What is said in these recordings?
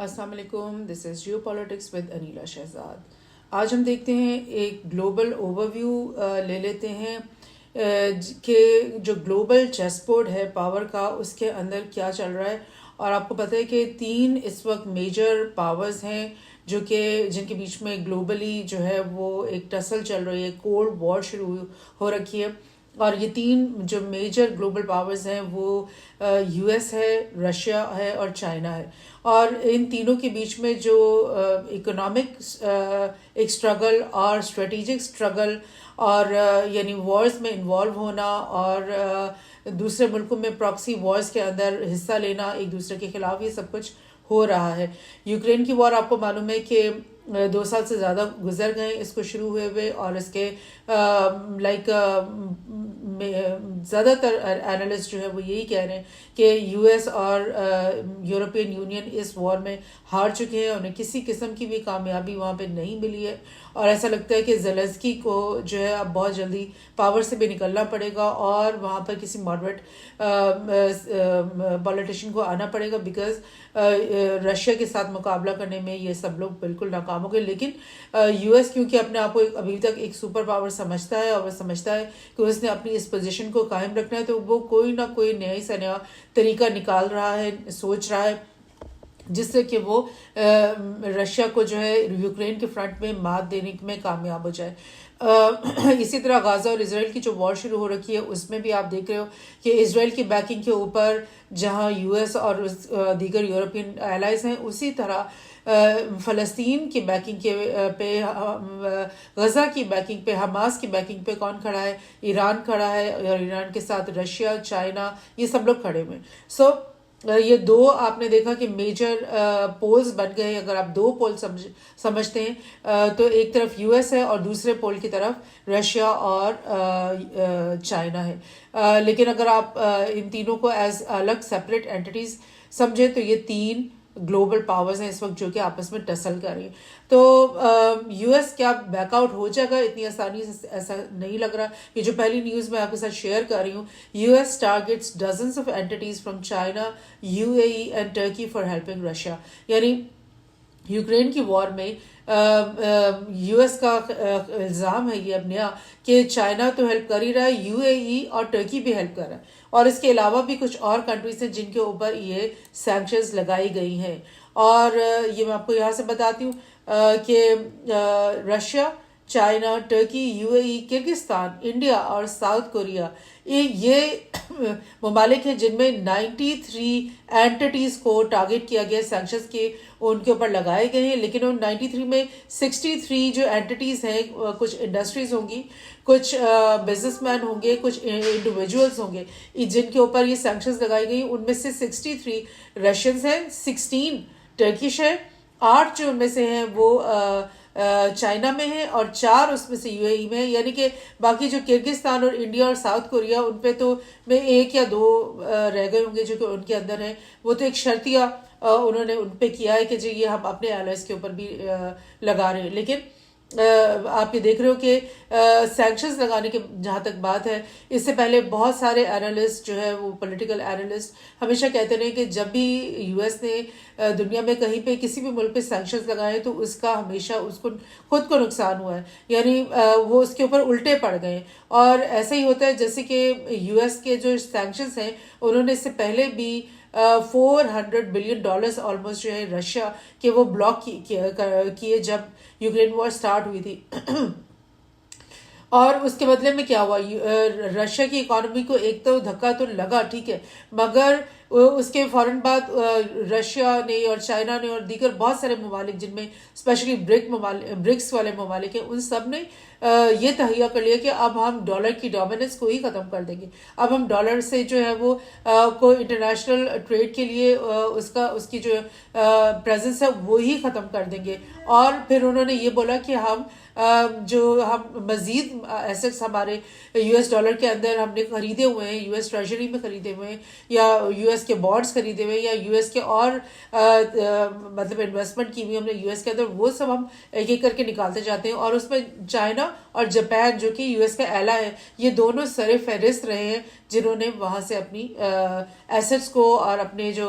السلام علیکم. دس از Jio politics with Aneela Shahzad. آج ہم دیکھتے ہیں ایک گلوبل اوور ویو لے لیتے ہیں کہ جو گلوبل چیس بورڈ ہے پاور کا اس کے اندر کیا چل رہا ہے. اور آپ کو پتہ ہے کہ 3 اس وقت میجر پاورز ہیں جو کہ جن کے بیچ میں گلوبلی جو ہے وہ ایک ٹسل چل رہی ہے, کولڈ وار شروع ہو رکھی ہے. اور یہ 3 جو میجر گلوبل پاورز ہیں وہ یو ایس ہے, رشیا ہے اور چائنا ہے. اور ان تینوں کے بیچ میں جو اکنامک ایک اسٹرگل اور اسٹریٹجک اسٹرگل اور یعنی وارز میں انوالو ہونا اور دوسرے ملکوں میں پراکسی وارز کے اندر حصہ لینا ایک دوسرے کے خلاف, یہ سب کچھ ہو رہا ہے. یوکرین کی وار آپ کو معلوم ہے کہ 2 سال سے زیادہ گزر گئے اس کو شروع ہوئے اور اس کے زیادہ تر اینالسٹ جو ہے وہ یہی کہہ رہے ہیں کہ یو ایس اور یورپین یونین اس وار میں ہار چکے ہیں, انہیں کسی قسم کی بھی کامیابی وہاں پہ نہیں ملی ہے. اور ایسا لگتا ہے کہ زیلنسکی کو جو ہے اب بہت جلدی پاور سے بھی نکلنا پڑے گا اور وہاں پر کسی ماڈریٹ پولیٹیشین کو آنا پڑے گا, بیکاز رشیا کے ساتھ مقابلہ کرنے میں یہ سب لوگ بالکل ناکام ہو گئے. لیکن یو ایس کیونکہ اپنے آپ کو ابھی تک ایک سپر پاور سمجھتا ہے اور وہ سمجھتا ہے کہ اس نے اپنی اس پوزیشن کو قائم رکھنا ہے, تو وہ کوئی نہ کوئی نیا سے نیا طریقہ نکال رہا ہے, سوچ رہا ہے جس سے کہ وہ رشیا کو جو ہے یوکرین کے فرنٹ میں مات دینے میں کامیاب ہو جائے. اسی طرح غازہ اور اسرائیل کی جو وار شروع ہو رکھی ہے اس میں بھی آپ دیکھ رہے ہو کہ اسرائیل کی بیکنگ کے اوپر جہاں یو ایس اور دیگر یورپین ایلائز ہیں, اسی طرح فلسطین کی بیکنگ کے پہ, غزہ کی بیکنگ پہ, حماس کی بیکنگ پہ کون کھڑا ہے؟ ایران کھڑا ہے, اور ایران کے ساتھ رشیا, چائنا, یہ سب لوگ کھڑے ہوئے ہیں. یہ 2 آپ نے دیکھا کہ میجر پولز بن گئے. اگر آپ 2 پول سمجھتے ہیں تو ایک طرف یو ایس ہے اور دوسرے پول کی طرف رشیا اور چائنا ہے. لیکن اگر آپ ان تینوں کو ایز الگ سیپریٹ اینٹیز سمجھیں تو یہ 3 گلوبل پاورز ہیں اس وقت جو کہ آپس میں ٹسل کر رہی ہیں. تو یو ایس کیا بیک آؤٹ ہو جائے گا اتنی آسانی سے؟ ایسا نہیں لگ رہا. یہ جو پہلی نیوز میں آپ کے ساتھ شیئر کر رہی ہوں, U S targets dozens of entities from China, U A E and Turkey for helping Russia. یعنی یوکرین کی وار میں یو ایس کا الزام ہے یہ اب نیا کہ چائنا تو ہیلپ کر ہی رہا ہے, یو اے ای اور ٹرکی بھی ہیلپ کر رہا ہے, اور اس کے علاوہ بھی کچھ اور کنٹریز ہیں جن کے اوپر یہ سینکشنز لگائی گئی ہیں. اور یہ میں آپ کو یہاں سے بتاتی ہوں کہ Russia, China, Turkey, U A E, Kyrgyzstan, India اور ساؤتھ کوریا یہ ممالک ہیں جن میں 93 اینٹیز کو ٹارگیٹ کیا گیا, سینکشنز کے ان کے اوپر لگائے گئے ہیں. لیکن ان 93 میں 63 جو اینٹیز ہیں, کچھ انڈسٹریز ہوں گی, کچھ بزنس مین ہوں گے, کچھ انڈیویجولز ہوں گے جن کے اوپر یہ سینکشنز لگائی گئی. ان میں سے 63 رشینز ہیں, 16 ٹرکش ہے, 8 جو ان میں سے ہیں وہ چائنا میں ہیں, اور 4 اس میں سے یو اے ای میں ہیں. یعنی کہ باقی جو کرگستان اور انڈیا اور ساؤتھ کوریا ان پہ تو میں 1 یا 2 رہ گئے ہوں گے جو کہ ان کے اندر ہیں. وہ تو ایک شرطیہ انہوں نے ان پہ کیا ہے کہ جی یہ ہم اپنے ایلائز کے اوپر بھی لگا رہے ہیں. لیکن آپ یہ دیکھ رہے ہو کہ سینکشنز لگانے کے جہاں تک بات ہے, اس سے پہلے بہت سارے اینالسٹ جو ہے وہ پولیٹیکل اینالسٹ ہمیشہ کہتے رہے کہ جب بھی یو ایس نے دنیا میں کہیں پہ کسی بھی ملک پہ سینکشنز لگائے تو اس کا ہمیشہ اس کو خود کو نقصان ہوا ہے, یعنی وہ اس کے اوپر الٹے پڑ گئے. اور ایسا ہی ہوتا ہے جیسے کہ یو ایس کے جو سینکشنز ہیں انہوں نے اس سے پہلے بھی $400 بلین آلموسٹ جو ہے رشیا کے وہ بلاک کیے جب یوکرین وار سٹارٹ ہوئی تھی. اور اس کے بدلے میں کیا ہوا, رشیا کی اکانومی کو ایک تو دھکا تو لگا, ٹھیک ہے, مگر اس کے فوراً بعد رشیا نے اور چائنا نے اور دیگر بہت سارے ممالک جن میں اسپیشلی برکس والے ممالک ہیں, ان سب نے یہ تہیہ کر لیا کہ اب ہم ڈالر کی ڈومیننس کو ہی ختم کر دیں گے. اب ہم ڈالر سے جو ہے وہ کوئی انٹرنیشنل ٹریڈ کے لیے اس کی جو پریزنس ہے وہی ختم کر دیں گے. اور پھر انہوں نے یہ بولا کہ ہم مزید ایسٹس ہمارے یو ایس ڈالر کے اندر ہم نے خریدے ہوئے ہیں, یو ایس ٹریجری میں خریدے ہوئے ہیں, یا یو ایس کے بانڈس خریدے ہوئے, یا یو ایس کے اور مطلب انویسٹمنٹ کی ہوئی ہم نے یو ایس کے اندر, وہ سب ہم ایک ایک کر کے نکالتے جاتے ہیں. اور اس میں چائنا اور جاپان جو کہ یو ایس کا ایلا ہے, یہ دونوں سر فہرست رہے ہیں جنہوں نے وہاں سے اپنی ایسٹس کو اور اپنے جو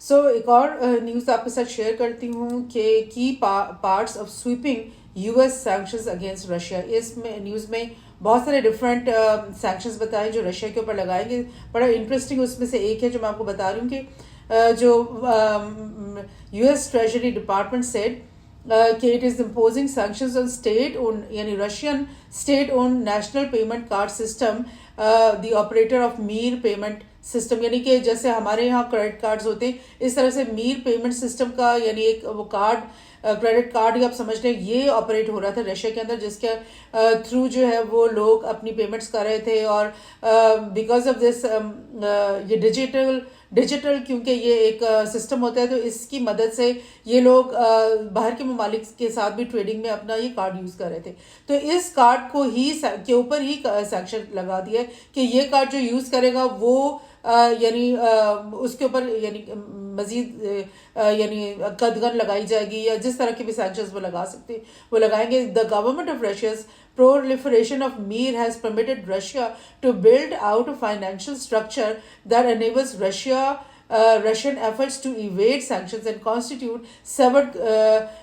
ایک اور نیوز آپ کے ساتھ شیئر کرتی ہوں کہ کی parts of sweeping US sanctions against Russia. اس میں نیوز میں بہت سارے ڈفرینٹ سینکشنز بتائے جو رشیا کے اوپر لگائیں گے. بڑا انٹرسٹنگ اس میں سے ایک ہے جو میں آپ کو بتا رہی ہوں کہ جو US ٹریجری ڈپارٹمنٹ سیڈ کہ it is imposing sanctions on state own یعنی Russian state own national payment card system the operator of Mir payment system. یعنی کہ جیسے ہمارے یہاں کریڈٹ کارڈز ہوتے ہیں اس طرح سے میر پیمنٹ سسٹم کا یعنی ایک وہ کارڈ کریڈٹ کارڈ ہی آپ سمجھ لیں یہ آپریٹ ہو رہا تھا رشیا کے اندر جس کے تھرو جو ہے وہ لوگ اپنی پیمنٹس کر رہے تھے. اور بیکاز آف دس یہ ڈیجیٹل کیونکہ یہ ایک سسٹم ہوتا ہے تو اس کی مدد سے یہ لوگ باہر کے ممالک کے ساتھ بھی ٹریڈنگ میں اپنا یہ کارڈ یوز کر رہے تھے. تو اس کارڈ کو ہی کے اوپر ہی سینکشن لگا دیا ہے کہ یہ کارڈ جو یوز کرے گا وہ یعنی اس کے اوپر یعنی مزید یعنی قدغن لگائی جائے گی یا جس طرح کے بھی سینکشنز وہ لگا سکتے وہ لگائیں گے. The government of Russia's proliferation of mir has permitted Russia to build out a financial structure that enables Russian efforts to evade sanctions and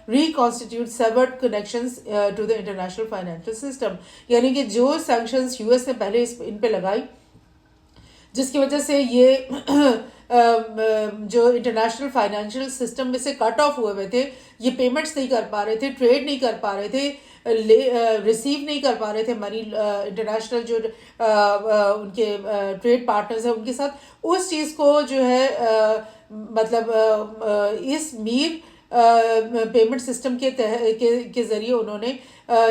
reconstitute severed connections to the international financial system. یعنی کہ جو sanctions US نے پہلے ان پہ لگائی جس کی وجہ سے یہ جو انٹرنیشنل فائنینشیل سسٹم میں سے کٹ آف ہوئے تھے یہ پیمنٹس نہیں کر پا رہے تھے ٹریڈ نہیں کر پا رہے تھے ریسیو نہیں کر پا رہے تھے منی انٹرنیشنل جو ان کے ٹریڈ پارٹنرز ہیں ان کے ساتھ اس چیز کو جو ہے مطلب اس میر پیمنٹ سسٹم کے ذریعے انہوں نے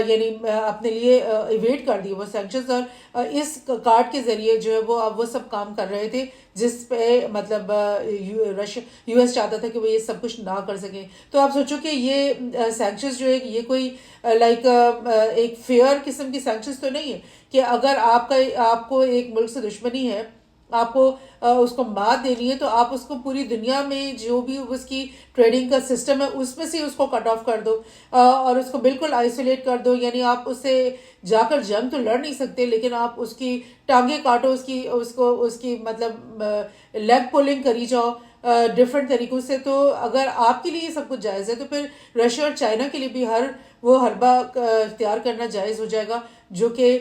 یعنی اپنے لیے ایویٹ کر دی وہ سینکشنز. اور اس کارڈ کے ذریعے جو ہے وہ اب وہ سب کام کر رہے تھے جس پہ مطلب US چاہتا تھا کہ وہ یہ سب کچھ نہ کر سکیں. تو آپ سوچو کہ یہ سینکشنز جو ہے یہ کوئی لائک ایک فیئر قسم کی سینکشنز تو نہیں ہے کہ اگر آپ کو ایک ملک سے دشمنی ہے آپ کو اس کو مات دینی ہے تو آپ اس کو پوری دنیا میں جو بھی اس کی ٹریڈنگ کا سسٹم ہے اس میں سے اس کو کٹ آف کر دو اور اس کو بالکل آئسولیٹ کر دو. یعنی آپ اس سے جا کر جنگ تو لڑ نہیں سکتے لیکن آپ اس کی ٹانگیں کاٹو اس کی مطلب لیگ پولنگ کری جاؤ ڈفرینٹ طریقوں سے. تو اگر آپ کے لیے یہ سب کچھ جائز ہے تو پھر رشیا اور چائنا کے لیے بھی وہ حربہ اختیار کرنا جائز ہو جائے گا جو کہ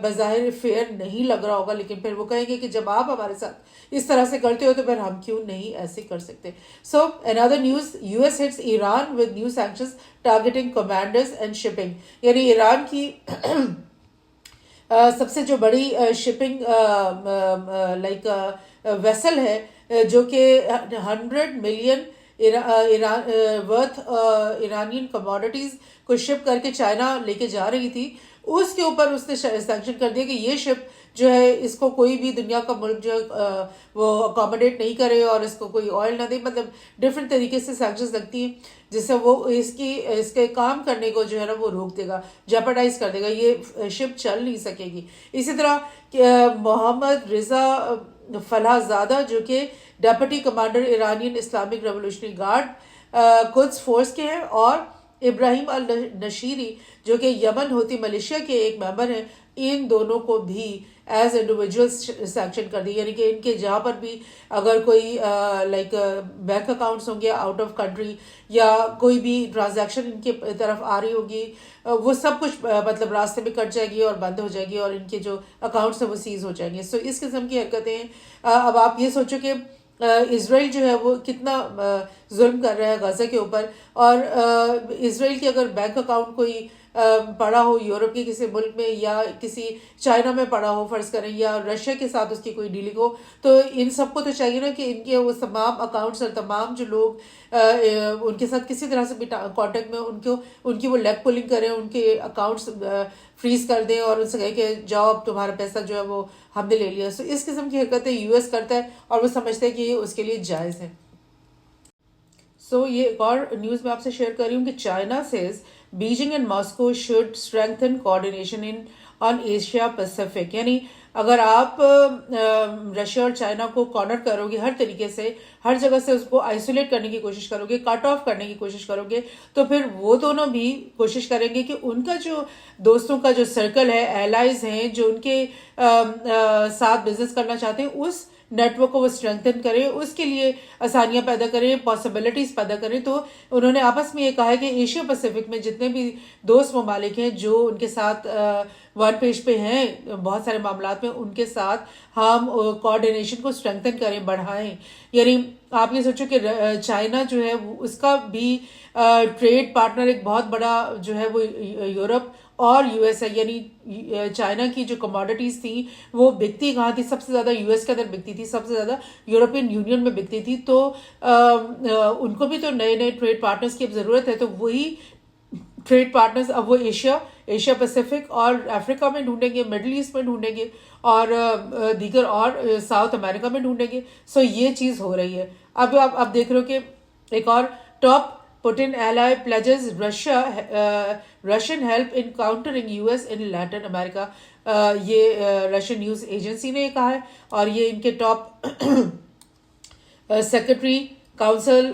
بظاہر فیئر نہیں لگ رہا ہوگا لیکن پھر وہ کہیں گے کہ جب آپ ہمارے ساتھ اس طرح سے کرتے ہو تو پھر ہم کیوں نہیں ایسے کر سکتے. سو another news US hits Iran with new sanctions targeting commanders and shipping. یعنی ایران کی سب سے جو بڑی شپنگ لائک ویسل ہے جو کہ 100 ملین ورتھ ایرانین کموڈیٹیز کو شپ کر کے چائنا لے کے جا رہی تھی اس کے اوپر اس نے سینکشن کر دیا کہ یہ شپ جو ہے اس کو کوئی بھی دنیا کا ملک جو ہے وہ اکاموڈیٹ نہیں کرے اور اس کو کوئی آئل نہ دے. مطلب ڈفرینٹ طریقے سے سینکشنز لگتی ہیں جس سے وہ اس کے کام کرنے کو جو ہے نا وہ روک دے گا جیپرڈائز کر دے گا یہ شپ چل نہیں سکے گی. اسی طرح محمد رضا فلاح زادہ جو کہ deputy commander Iranian Islamic revolutionary guard قدس فورس کے ہیں اور ابراہیم النشیری جو کہ یمن ہوتی ملیشیا کے ایک ممبر ہیں ان دونوں کو بھی ایز انڈیویجول سینکشن کر دی. یعنی کہ ان کے جہاں پر بھی اگر کوئی لائک بینک اکاؤنٹس ہوں گے آؤٹ آف کنٹری یا کوئی بھی ٹرانزیکشن ان کے طرف آ رہی ہوگی وہ سب کچھ مطلب راستے میں کٹ جائے گی اور بند ہو جائے گی اور ان کے جو اکاؤنٹس ہیں وہ سیز ہو جائیں گے. سو اس قسم کی حرکتیں ہیں. اب آپ یہ سوچو کہ اسرائیل جو ہے وہ کتنا ظلم کر رہا ہے غزہ کے اوپر اور اسرائیل کی اگر بینک اکاؤنٹ کوئی پڑا ہو یورپ کے کسی ملک میں یا کسی چائنا میں پڑا ہو فرض کریں یا رشیا کے ساتھ اس کی کوئی ڈیلنگ ہو تو ان سب کو تو چاہیے نا کہ ان کے وہ تمام اکاؤنٹس اور تمام جو لوگ ان کے ساتھ کسی طرح سے بھی کانٹیکٹ میں ان کی وہ لیگ پولنگ کریں ان کے اکاؤنٹس فریز کر دیں اور ان سے کہیں کہ جاؤ اب تمہارا پیسہ جو ہے وہ ہم نے لے لیا. سو اس قسم کی حرکتیں US کرتا ہے اور وہ سمجھتے ہیں کہ یہ اس کے لیے جائز ہے. سو یہ ایک اور نیوز میں آپ سے شیئر کر رہی ہوں کہ China says Beijing and Moscow should strengthen coordination on Asia Pacific. یعنی اگر آپ رشیا اور چائنا کو کارنر کرو گے ہر طریقے سے، ہر جگہ سے اس کو آئسولیٹ کرنے کی کوشش کرو گے، کٹ آف کرنے کی کوشش کرو گے، تو پھر وہ دونوں بھی کوشش کریں گے کہ ان کا جو دوستوں کا جو سرکل ہے، ایلائز ہیں جو ان کے ساتھ بزنس کرنا چاہتے ہیں، اس نیٹ ورک کو وہ اسٹرینتھن کریں، اس کے لیے آسانیاں پیدا کریں، پاسبلٹیز پیدا کریں۔ تو انہوں نے آپس میں یہ کہا ہے کہ ایشیا پیسفک میں جتنے بھی دوست ممالک ہیں جو ان کے ساتھ ون پیج پہ ہیں بہت سارے معاملات میں، ان کے ساتھ ہم کوآرڈینیشن کو اسٹرینتھن کریں، بڑھائیں۔ یعنی آپ یہ سوچو کہ چائنا جو ہے اس کا بھی ٹریڈ پارٹنر ایک بہت بڑا جو ہے وہ یورپ اور یو ایس ہے، یعنی چائنا کی جو کموڈیٹیز تھیں وہ بکتی کہاں تھی؟ سب سے زیادہ یو ایس کے اندر بکتی تھی، سب سے زیادہ یورپین یونین میں بکتی تھی۔ تو ان کو بھی تو نئے نئے ٹریڈ پارٹنرز کی اب ضرورت ہے، تو وہی ٹریڈ پارٹنرز اب وہ ایشیا پیسفک اور افریقہ میں ڈھونڈیں گے، مڈل ایسٹ میں ڈھونڈیں گے، اور دیگر اور ساؤتھ امریکہ میں ڈھونڈیں گے۔ سو یہ چیز ہو رہی ہے۔ اب آپ دیکھ رہے ہو کہ ایک اور top Putin ally pledges Russian help in countering US in Latin America۔ یہ رشین نیوز ایجنسی نے یہ کہا ہے، اور یہ ان کے ٹاپ سیکرٹری کاؤنسل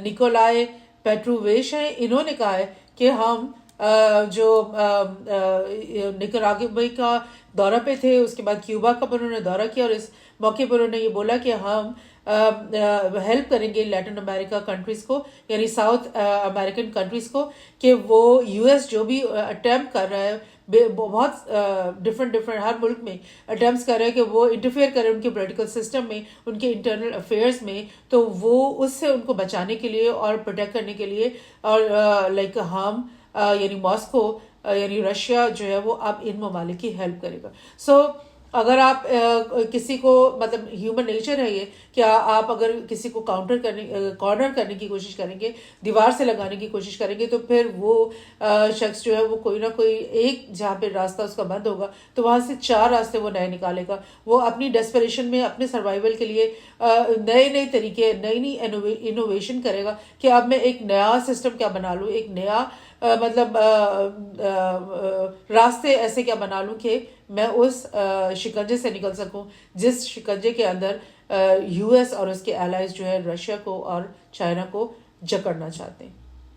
نکولائے پیٹروویش ہیں، انہوں نے کہا ہے کہ ہم جو نکراگوے کا دورہ پہ تھے، اس کے بعد کیوبا کا انہوں نے دورہ کیا، اور اس موقع پر انہوں نے یہ بولا کہ ہم ہیلپ کریں گے لیٹن امریکہ کنٹریز کو، یعنی ساؤتھ امریکن کنٹریز کو، کہ وہ یو ایس جو بھی اٹیمپٹ کر رہا ہے، بہت ڈفرینٹ ہر ملک میں اٹیمپٹس کر رہے ہیں کہ وہ انٹرفیئر کرے ان کے پولیٹیکل سسٹم میں، ان کے انٹرنل افیئرس میں، تو وہ اس سے ان کو بچانے کے لیے اور پروٹیکٹ کرنے کے لیے، اور لائک ہم یعنی ماسکو یعنی رشیا جو ہے وہ اب ان ممالک کی ہیلپ کرے گا۔ سو اگر آپ کسی کو مطلب ہیومن نیچر ہے یہ کہ آپ اگر کسی کو کارنر کرنے کی کوشش کریں گے، دیوار سے لگانے کی کوشش کریں گے، تو پھر وہ شخص جو ہے وہ کوئی نہ کوئی ایک جہاں پہ راستہ اس کا بند ہوگا تو وہاں سے 4 راستے وہ نئے نکالے گا۔ وہ اپنی ڈیسپریشن میں اپنے سروائیول کے لیے نئے طریقے، نئی انوویشن کرے گا کہ اب میں ایک نیا سسٹم کیا بنا لوں، ایک نیا مطلب راستے ایسے کیا بنا لوں کہ میں اس شکنجے سے نکل سکوں جس شکنجے کے اندر یو ایس اور اس کے الائز جو ہے رشیا کو اور چائنا کو جکڑنا چاہتے ہیں۔